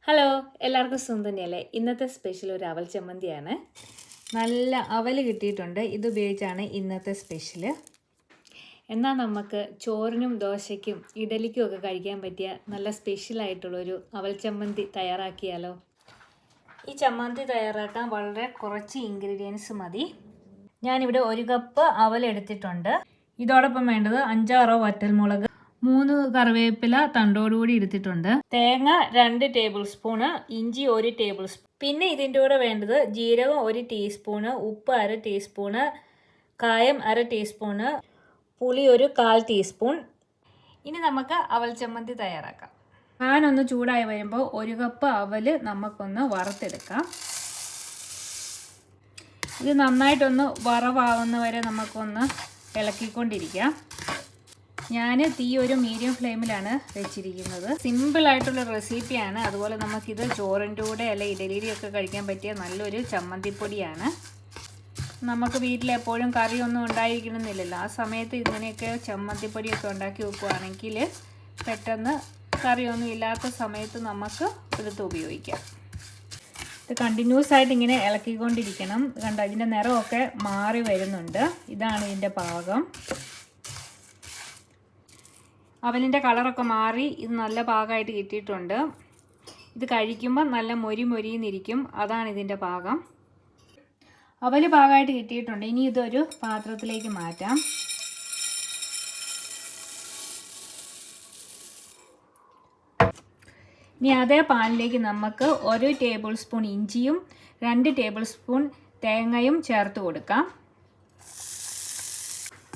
Hello, എല്ലാവർക്കും സുഖം തന്നെയല്ലേ? ഇന്നത്തെ സ്പെഷ്യൽ ഒരു അവൽ ചമ്മന്തിയാണ്. നല്ല അവൽ കിട്ടിയിട്ടുണ്ട്. ഇത് ഉപയോഗിച്ചാണ് ഇന്നത്തെ സ്പെഷ്യൽ. എന്നാൽ നമുക്ക് ചോറിനും ദോശയ്ക്കും ഇഡലിക്കും ഒക്കെ കഴിക്കാൻ പറ്റിയ നല്ല സ്പെഷ്യലായിട്ടുള്ളൊരു അവൽ ചമ്മന്തി തയ്യാറാക്കിയാലോ? ഈ ചമ്മന്തി തയ്യാറാക്കാൻ വളരെ കുറച്ച് ഇൻഗ്രീഡിയൻസ് മതി. ഞാനിവിടെ 1 കപ്പ് അവൽ എടുത്തിട്ടുണ്ട്. ഇതോടൊപ്പം വേണ്ടത് 5-6 വറ്റൽമുളക്, 3 കറിവേപ്പില തണ്ടോടുകൂടി എടുത്തിട്ടുണ്ട്, തേങ്ങ 2 ടേബിൾ സ്പൂണ്, ഇഞ്ചി 1 ടേബിൾ സ്പൂൺ. പിന്നെ ഇതിൻ്റെ കൂടെ വേണ്ടത് ജീരകം 1 ടീസ്പൂണ്, ഉപ്പ് 1/2 ടീസ്പൂണ്, കായം 1/2 ടീസ്പൂണ്, പുളി 1/4 ടീസ്പൂൺ. ഇനി നമുക്ക് അവൽ ചമ്മന്തി തയ്യാറാക്കാം. പാൻ ഒന്ന് ചൂടായി വരുമ്പോൾ 1 കപ്പ് അവൽ നമുക്കൊന്ന് വറുത്തെടുക്കാം. ഇത് നന്നായിട്ടൊന്ന് വറവാവുന്ന വരെ നമുക്കൊന്ന് ഇളക്കിക്കൊണ്ടിരിക്കാം. ഞാൻ തീ ഒരു മീഡിയം ഫ്ലെയിമിലാണ് വെച്ചിരിക്കുന്നത്. സിമ്പിളായിട്ടുള്ള റെസിപ്പിയാണ്. അതുപോലെ നമുക്കിത് ചോറിൻ്റെ കൂടെ അല്ലെ ഇഡലിയുടെ ഒക്കെ കഴിക്കാൻ പറ്റിയ നല്ലൊരു ചമ്മന്തിപ്പൊടിയാണ്. നമുക്ക് വീട്ടിലെപ്പോഴും കറിയൊന്നും ഉണ്ടായിരിക്കണമെന്നില്ലല്ലോ. ആ സമയത്ത് ഇങ്ങനെയൊക്കെ ചമ്മന്തിപ്പൊടിയൊക്കെ ഉണ്ടാക്കി വെക്കുകയാണെങ്കിൽ പെട്ടെന്ന് കറിയൊന്നും ഇല്ലാത്ത സമയത്ത് നമുക്ക് എടുത്ത് ഉപയോഗിക്കാം. ഇത് കണ്ടിന്യൂസ് ആയിട്ട് ഇങ്ങനെ ഇളക്കിക്കൊണ്ടിരിക്കണം. കണ്ടോ, ഇതിൻ്റെ നിറമൊക്കെ മാറി വരുന്നുണ്ട്. ഇതാണ് ഇതിൻ്റെ പാകം. അവലിൻ്റെ കളറൊക്കെ മാറി ഇത് നല്ല പാകമായിട്ട് കിട്ടിയിട്ടുണ്ട്. ഇത് കഴിക്കുമ്പോൾ നല്ല മൊരിന്നിരിക്കും. അതാണ് ഇതിൻ്റെ പാകം. അവൽ പാകമായിട്ട് കിട്ടിയിട്ടുണ്ട്. ഇനി ഇതൊരു പാത്രത്തിലേക്ക് മാറ്റാം. ഇനി അതേ പാനിലേക്ക് നമുക്ക് 1 ടേബിൾ സ്പൂൺ ഇഞ്ചിയും 2 ടേബിൾ സ്പൂൺ തേങ്ങയും ചേർത്ത് കൊടുക്കാം.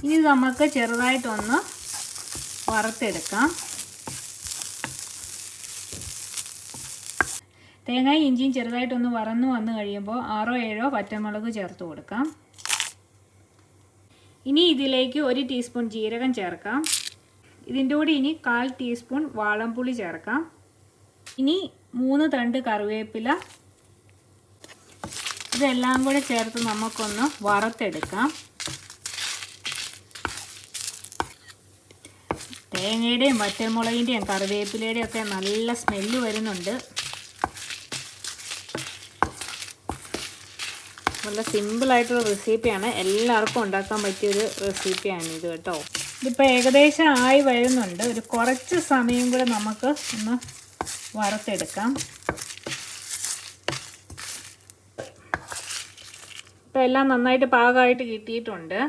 ഇനി നമുക്ക് ചെറുതായിട്ടൊന്ന് വറുത്തെടുക്കാം. തേങ്ങയും ഇഞ്ചിയും ചെറുതായിട്ടൊന്ന് വറന്നു വന്നു കഴിയുമ്പോൾ 6-7 വറ്റൽമുളക് ചേർത്ത് കൊടുക്കാം. ഇനി ഇതിലേക്ക് 1 ടീസ്പൂൺ ജീരകം ചേർക്കാം. ഇതിൻ്റെ കൂടെ ഇനി 1/4 ടീസ്പൂൺ വാളംപുളി ചേർക്കാം. ഇനി 3 തണ്ട് കറിവേപ്പില. ഇതെല്ലാം കൂടെ ചേർത്ത് നമുക്കൊന്ന് വറുത്തെടുക്കാം. തേങ്ങയുടെയും വറ്റൽമുളകിൻ്റെയും കറിവേപ്പിലയുടെയും ഒക്കെ നല്ല സ്മെല്ല് വരുന്നുണ്ട്. നല്ല സിമ്പിളായിട്ടുള്ള റെസിപ്പിയാണ്. എല്ലാവർക്കും ഉണ്ടാക്കാൻ പറ്റിയൊരു റെസിപ്പിയാണ് ഇത് കേട്ടോ. ഇതിപ്പോൾ ഏകദേശം ആയി വരുന്നുണ്ട്. ഒരു കുറച്ച് സമയം കൂടെ നമുക്ക് ഒന്ന് വറുത്തെടുക്കാം. ഇപ്പോൾ എല്ലാം നന്നായിട്ട് പാകമായിട്ട് കിട്ടിയിട്ടുണ്ട്.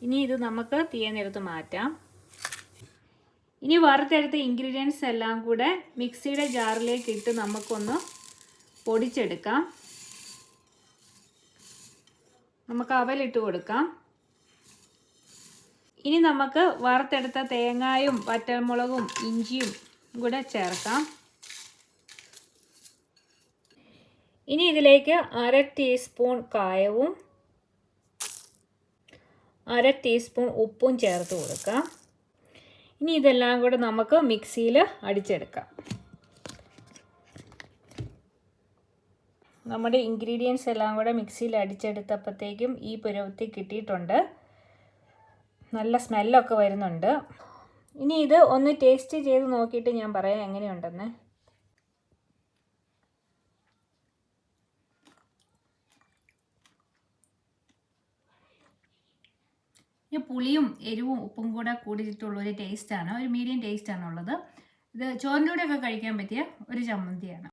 ഇനി ഇത് നമുക്ക് തീയെന്നെടുത്ത് മാറ്റാം. ഇനി വറുത്തെടുത്ത ഇൻഗ്രീഡിയൻസ് എല്ലാം കൂടെ മിക്സിയുടെ ജാറിലേക്ക് ഇട്ട് നമുക്കൊന്ന് പൊടിച്ചെടുക്കാം. നമുക്ക് അവലിട്ട് കൊടുക്കാം. ഇനി നമുക്ക് വറുത്തെടുത്ത തേങ്ങയും വറ്റൽമുളകും ഇഞ്ചിയും കൂടെ ചേർക്കാം. ഇനി ഇതിലേക്ക് 1/2 ടീസ്പൂൺ കായവും 1/2 ടീസ്പൂൺ ഉപ്പും ചേർത്ത് കൊടുക്കാം. ഇനി ഇതെല്ലാം കൂടെ നമുക്ക് മിക്സിയിൽ അടിച്ചെടുക്കാം. നമ്മുടെ ഇൻഗ്രീഡിയൻസ് എല്ലാം കൂടെ മിക്സിയിൽ അടിച്ചെടുത്തപ്പോഴത്തേക്കും ഈ പരുവത്തിൽ കിട്ടിയിട്ടുണ്ട്. നല്ല സ്മെല്ലൊക്കെ വരുന്നുണ്ട്. ഇനി ഇത് ഒന്ന് ടേസ്റ്റ് ചെയ്ത് നോക്കിയിട്ട് ഞാൻ പറയാം എങ്ങനെയുണ്ടെന്ന്. ഈ പുളിയും എരിവും ഉപ്പും കൂടെ കൂടിയിട്ടുള്ളൊരു ടേസ്റ്റാണ്. ഒരു മീഡിയം ടേസ്റ്റാണുള്ളത്. ഇത് ചോറിൻ്റെ കൂടെയൊക്കെ കഴിക്കാൻ പറ്റിയ ഒരു ചമ്മന്തിയാണ്.